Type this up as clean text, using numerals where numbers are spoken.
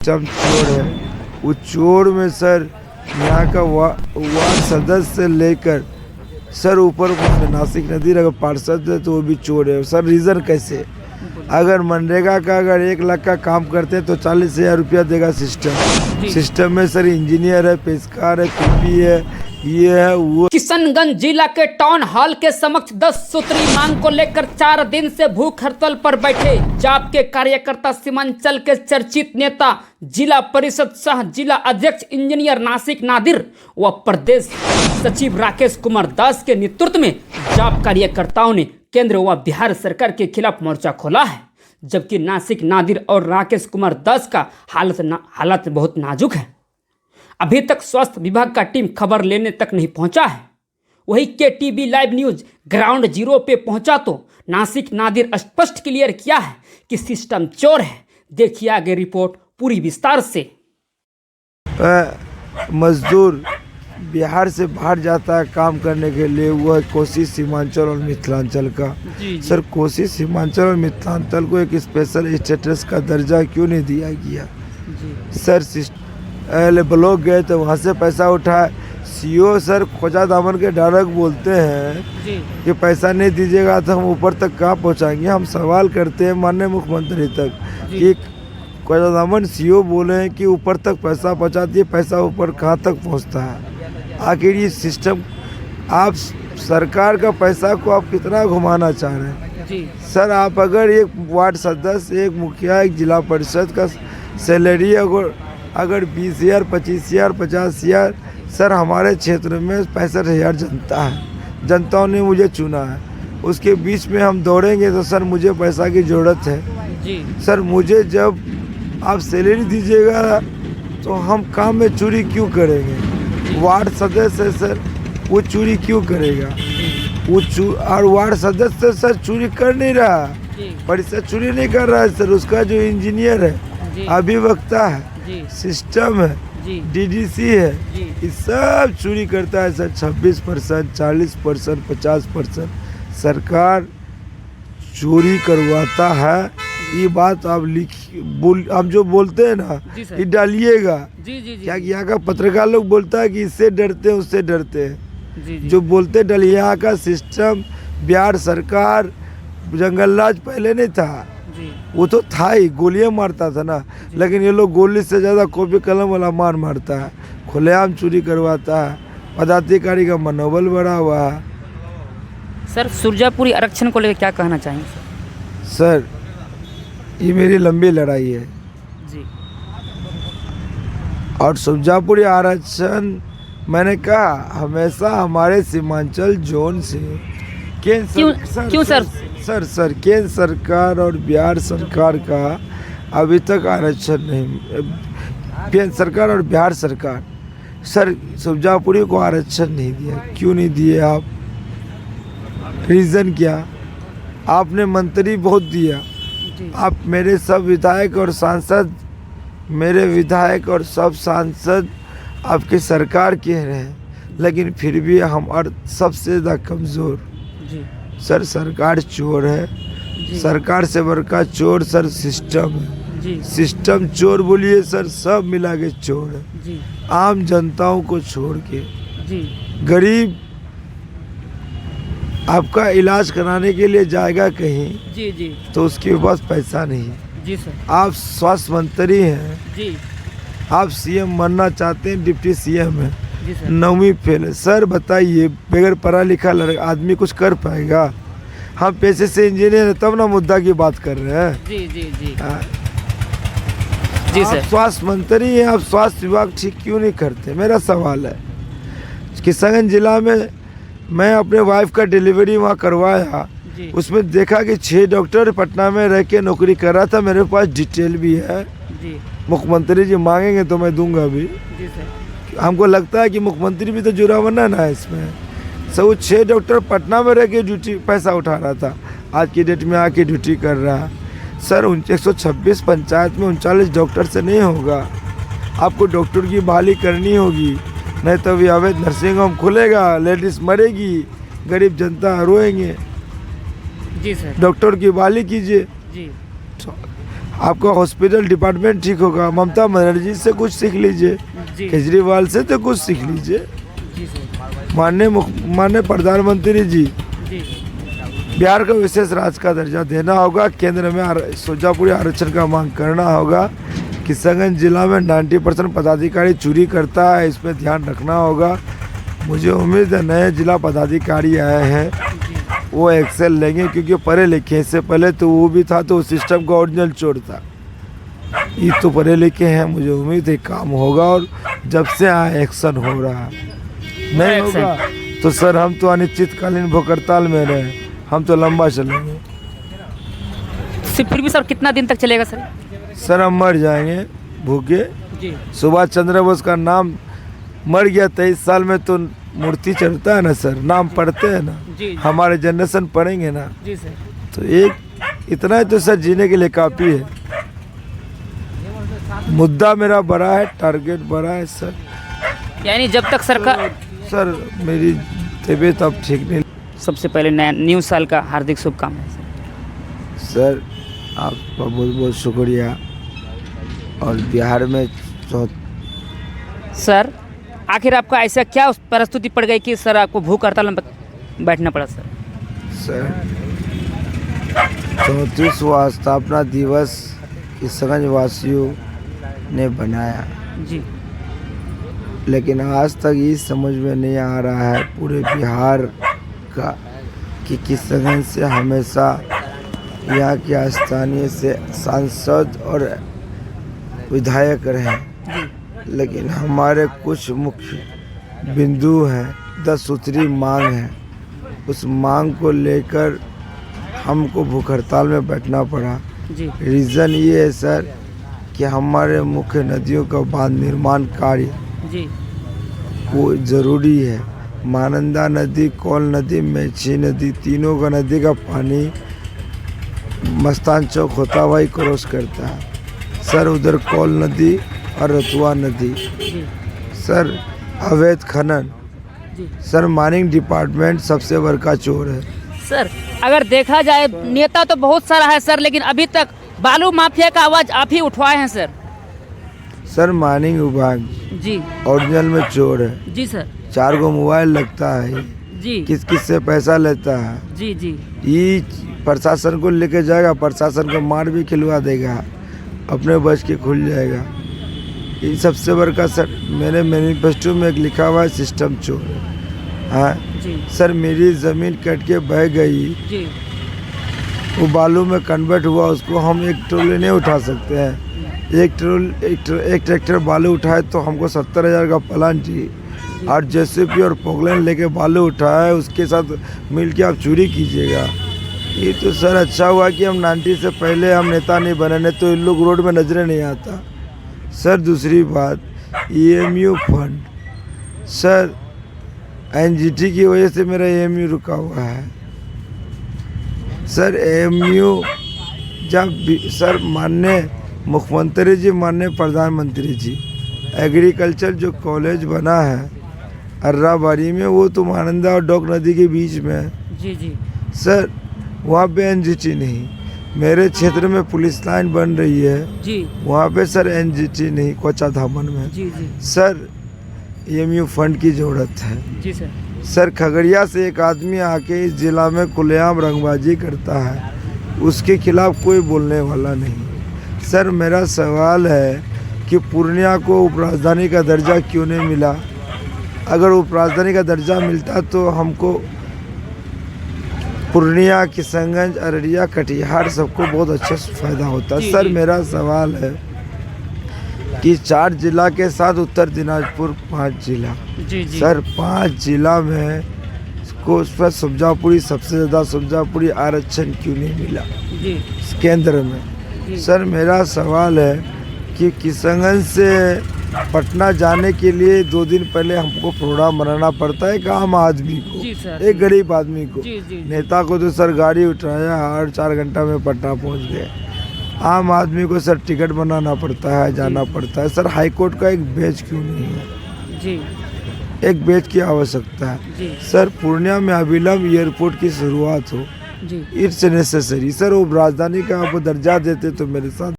चोर है। वो चोर में सर यहाँ का वार्ड सदस्य से लेकर सर ऊपर नासिक नदी अगर पार्षद है तो वो भी चोर है सर। रीज़न कैसे? अगर मनरेगा का अगर 1 लाख का काम करते हैं तो 40,000 रुपया देगा सिस्टम में सर इंजीनियर है, पेशकार है, पीपी है, ये है वो। किशनगंज जिला के टाउन हॉल के समक्ष 10 सूत्री मांग को लेकर 4 दिन से भूख हड़ताल पर बैठे जाप के कार्यकर्ता सीमांचल के चर्चित नेता जिला परिषद सह जिला अध्यक्ष इंजीनियर नासिक नादिर व प्रदेश सचिव राकेश कुमार दास के नेतृत्व में जाप कार्यकर्ताओं ने केंद्र व बिहार सरकार के खिलाफ मोर्चा खोला है। जबकि नासिक नादिर और राकेश कुमार दास का हालत बहुत नाजुक है। अभी तक स्वास्थ्य विभाग का टीम खबर लेने तक नहीं पहुंचा है। वही KTV live news ground zero पे पहुंचा तो नासिक नादिर स्पष्ट क्लियर किया है कि सिस्टम चोर है। देखिए आगे रिपोर्ट पूरी विस्तार से। मजदूर बिहार से बाहर जाता है काम करने के लिए, वह कोसी सीमांचल और मिथिलांचल का। सर कोसी सीमांचल और मिथिलांचल को एक स्पेशल स्टेटस का दर्जा क्यों नहीं दिया गया? सर ब्लॉक गए तो वहाँ से पैसा उठाए। सीओ सर खोजा दामन के डायरेक्ट बोलते हैं कि पैसा नहीं दीजिएगा तो हम ऊपर तक कहाँ पहुँचाएंगे। हम सवाल करते हैं माननीय मुख्यमंत्री तक कि खोजा दामन सीओ बोले हैं कि ऊपर तक पैसा पहुँचा दिए, पैसा ऊपर कहाँ तक पहुँचता है? आखिर ये सिस्टम आप सरकार का पैसा को आप कितना घुमाना चाह रहे हैं? सर आप अगर एक वार्ड सदस्य, एक मुखिया, एक जिला परिषद का सैलरी अगर 20,000, 25,000, 50,000, सर हमारे क्षेत्र में 65,000 जनता है, जनताओं ने मुझे चुना है, उसके बीच में हम दौड़ेंगे तो सर मुझे पैसा की ज़रूरत है। सर मुझे जब आप सैलरी दीजिएगा तो हम काम में चोरी क्यों करेंगे? वार्ड सदस्य है सर, वो चोरी क्यों करेगा? और वार्ड सदस्य सर चोरी कर नहीं रहा, परिषद चोरी नहीं कर रहा है सर। उसका जो इंजीनियर है, अभिवक्ता है, सिस्टम है, डीडीसी है, ये सब चोरी करता है सर। 26%, 40%, 50% सरकार चोरी करवाता है। ये बात आप हम जो बोलते हैं ना ये डालिएगा। क्या यहाँ का पत्रकार लोग बोलता है कि इससे डरते हैं उससे डरते हैं, जो बोलते डालिए। यहाँ का सिस्टम बिहार सरकार जंगल राज पहले नहीं था, वो तो था ही, गोलियां मारता था ना, लेकिन ये लोग गोली से ज़्यादा कॉपी कलम वाला मारता है, खुलेआम चोरी करवाता है, पदाधिकारी का मनोबल बढ़ा हुआ है। सर सुरजापुरी आरक्षण को लेकर क्या कहना चाहेंगे? सर ये मेरी लंबी लड़ाई है जी। और सुरजापुरी आरक्षण मैंने कहा हमेशा हमारे सीमांचल जोन से क्यों सर? सर केंद्र सरकार और बिहार सरकार का अभी तक आरक्षण नहीं। केंद्र सरकार और बिहार सरकार सर सुरजापुरी को आरक्षण नहीं दिया। क्यों नहीं दिए आप? रीज़न क्या? आपने मंत्री बहुत दिया, आप मेरे सब विधायक और सांसद, मेरे विधायक और सब सांसद आपके सरकार के रहे, लेकिन फिर भी हम और सबसे ज़्यादा कमज़ोर। सर सरकार चोर है, सरकार से बड़का चोर सर सिस्टम है। सिस्टम चोर बोलिए सर, सब मिला के चोर है। आम जनताओं को छोड़ के गरीब आपका इलाज कराने के लिए जाएगा कहीं तो उसके पास पैसा नहीं। आप स्वास्थ्य मंत्री हैं, आप सीएम बनना चाहते हैं, डिप्टी सीएम है, 9वीं फेल है। सर बताइए बगैर पढ़ा लिखा आदमी कुछ कर पाएगा? हम पैसे से इंजीनियर है तब ना मुद्दा की बात कर रहे हैं। आप स्वास्थ्य मंत्री हैं, आप स्वास्थ्य विभाग ठीक क्यों नहीं करते? मेरा सवाल है। किशनगंज जिला में मैं अपने वाइफ का डिलीवरी वहाँ करवाया, उसमें देखा कि 6 डॉक्टर पटना में रह के नौकरी कर रहा था। मेरे पास डिटेल भी है, मुख्यमंत्री जी मांगेंगे तो मैं दूंगा भी। हमको लगता है कि मुख्यमंत्री भी तो जुड़ा बना ना है इसमें। सब वो 6 डॉक्टर पटना में रह के ड्यूटी पैसा उठा रहा था, आज की डेट में आके ड्यूटी कर रहा है। सर 126 पंचायत में 39 डॉक्टर से नहीं होगा, आपको डॉक्टर की बहाली करनी होगी, नहीं तो अभी अवैध नर्सिंग होम खुलेगा, लेडीज़ मरेगी, गरीब जनता रोएंगे। जी सर, डॉक्टर की बहाली कीजिए। आपका हॉस्पिटल डिपार्टमेंट ठीक होगा। ममता बनर्जी से कुछ सीख लीजिए, जी केजरीवाल से तो कुछ सीख लीजिए। जी सर माननीय प्रधानमंत्री जी, जी बिहार को विशेष राज्य का दर्जा देना होगा। केंद्र में सुरजापुरी आरक्षण का मांग करना होगा। किशनगंज जिला में 90% पदाधिकारी चोरी करता है, इस पर ध्यान रखना होगा। मुझे उम्मीद है नए जिला पदाधिकारी आए हैं वो एक्सेल लेंगे, क्योंकि पढ़े लिखे। इससे पहले तो वो भी था तो उस सिस्टम का ओरिजिनल चोर था। ये तो पढ़े लिखे हैं, मुझे उम्मीद है काम होगा। और जब से आए एक्शन हो रहा है, नहीं होगा तो सर हम तो अनिश्चितकालीन भूख हड़ताल में रहे, हम तो लंबा चलेंगे। फिर भी सर कितना दिन तक चलेगा सर? सर हम मर जाएंगे भूखे। जी सुभाष चंद्र बोस का नाम मर गया 23 साल में तो मूर्ति चढ़ता है ना सर, नाम पढ़ते हैं ना, जी हमारे जनरेशन पढ़ेंगे ना। जी सर तो एक इतना ही तो सर जीने के लिए काफ़ी है। मुद्दा मेरा बड़ा है, टारगेट बड़ा है सर। यानी जब तक सरकार सर मेरी तबीयत अब ठीक नहीं। सबसे पहले नया न्यू साल का हार्दिक शुभकामनाएं सर। सर आपका बहुत बहुत शुक्रिया। और बिहार में सर आखिर आपका ऐसा क्या परिस्थिति पड़ गई कि सर आपको भूख हड़ताल में बैठना पड़ा सर? सर 34वां स्थापना दिवस किशनगंज वासियों ने बनाया, जी लेकिन आज तक ये समझ में नहीं आ रहा है पूरे बिहार का कि किशनगंज से हमेशा यहाँ के स्थानीय से सांसद और विधायक रहे, लेकिन हमारे कुछ मुख्य बिंदु हैं, 10 सूत्री मांग है। उस मांग को लेकर हमको भूख हड़ताल में बैठना पड़ा। जी रीज़न ये है सर कि हमारे मुख्य नदियों का बांध निर्माण कार्य जी वो ज़रूरी है। महानंदा नदी, कौल नदी, मेची नदी, तीनों का नदी का पानी मस्तान चौक होता हुआ ही क्रॉस करता है सर। उधर कौल नदी और रतुआ नदी। जी सर अवैध खनन, जी सर माइनिंग डिपार्टमेंट सबसे बड़का चोर है सर। अगर देखा जाए नेता तो बहुत सारा है सर, लेकिन अभी तक बालू माफिया का आवाज आप ही उठवाए हैं सर। सर माइनिंग विभाग जी ओरिजिनल में चोर है। जी सर 4 गो मोबाइल लगता है, जी किस किस से पैसा लेता है। जी जी ये प्रशासन को लेके जाएगा, प्रशासन को मार भी खिलवा देगा, अपने बच के खुल जाएगा। ये सबसे बड़का सर मेरे मैनिफेस्टो में एक लिखा हुआ है सिस्टम चोर है। हाँ जी सर मेरी ज़मीन कट के बह गई, जी वो बालू में कन्वर्ट हुआ, उसको हम एक ट्रोले नहीं उठा सकते हैं। एक ट्रैक्टर बालू उठाए तो हमको 70,000 का प्लान चाहिए। और जेसीबी और पोगलैंड लेके बालू उठाए, उसके साथ मिल के आप चोरी कीजिएगा। ये तो सर अच्छा हुआ कि हम 90 से पहले हम नेता नहीं बने, नहीं तो इन लोग रोड में नजरें नहीं आता। सर दूसरी बात EMU फंड, सर NGT की वजह से मेरा EMU रुका हुआ है सर। EMU जब सर माननीय मुख्यमंत्री जी, माननीय प्रधानमंत्री जी, एग्रीकल्चर जो कॉलेज बना है अर्राबाड़ी में, वो तो महानंदा और डोक नदी के बीच में है। जी जी सर वहाँ पे NGT नहीं। मेरे क्षेत्र में पुलिस लाइन बन रही है, जी वहाँ पे सर NGT नहीं, कोचा धामन में। जी जी सर EMU फंड की ज़रूरत है। जी सर। सर खगड़िया से एक आदमी आके इस जिला में खुलेआम रंगबाजी करता है, उसके खिलाफ कोई बोलने वाला नहीं। सर मेरा सवाल है कि पूर्णिया को उपराजधानी का दर्जा क्यों नहीं मिला? अगर उपराजधानी का दर्जा मिलता तो हमको पूर्णिया, किशनगंज, अररिया, कटिहार सबको बहुत अच्छा फ़ायदा होता। सर मेरा सवाल है कि 4 जिला के साथ उत्तर दिनाजपुर 5 जिला, जी जी सर 5 जिला में को उस पर सुरजापुरी सबसे ज़्यादा सुरजापुरी आरक्षण क्यों नहीं मिला जी केंद्र में? सर मेरा सवाल है कि किशनगंज से पटना जाने के लिए 2 दिन पहले हमको प्रोग्राम बनाना पड़ता है एक आम आदमी को, जी सर, एक गरीब आदमी को। जी जी नेता को तो सर गाड़ी उठाया और 4 घंटा में पटना पहुंच गए। आम आदमी को सर टिकट बनाना पड़ता है, जाना पड़ता है। सर हाई कोर्ट का एक बेंच क्यों नहीं है? जी एक बेंच की आवश्यकता है। जी सर पूर्णिया में अविलंब एयरपोर्ट की शुरुआत हो, जी इट्स नेसेसरी। सर वो राजधानी का आप दर्जा देते तो मेरे साथ